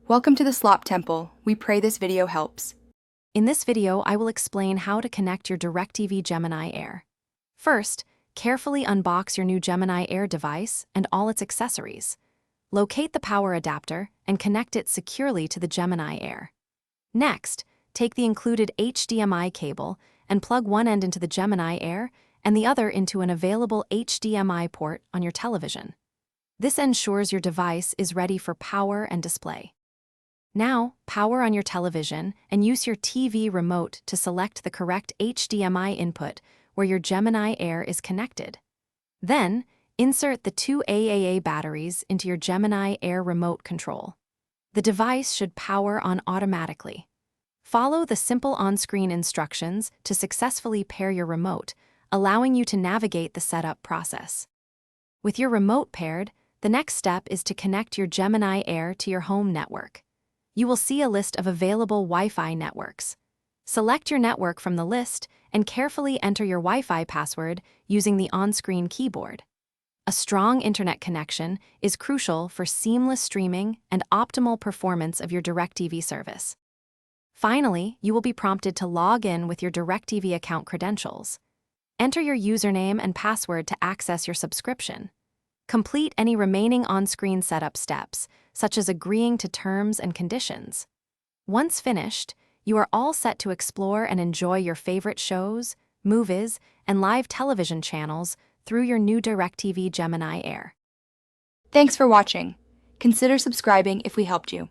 Welcome to the Slop Temple. We pray this video helps. In this video, I will explain how to connect your Directv Gemini Air. First, carefully unbox your new Gemini Air device and all its accessories. Locate the power adapter and connect it securely to the Gemini Air. Next, take the included HDMI cable and plug one end into the Gemini Air and the other into an available HDMI port on your television. This ensures your device is ready for power and display. Now, power on your television and use your TV remote to select the correct HDMI input where your Gemini Air is connected. Then, insert the two AAA batteries into your Gemini Air remote control. The device should power on automatically. Follow the simple on-screen instructions to successfully pair your remote, allowing you to navigate the setup process. With your remote paired, the next step is to connect your Gemini Air to your home network. You will see a list of available Wi-Fi networks. Select your network from the list and carefully enter your Wi-Fi password using the on-screen keyboard. A strong internet connection is crucial for seamless streaming and optimal performance of your Directv service. Finally, you will be prompted to log in with your Directv account credentials. Enter your username and password to access your subscription. Complete any remaining on-screen setup steps, such as agreeing to terms and conditions. Once finished, you are all set to explore and enjoy your favorite shows, movies, and live television channels through your new Directv Gemini Air. Thanks for watching. Consider subscribing if we helped you.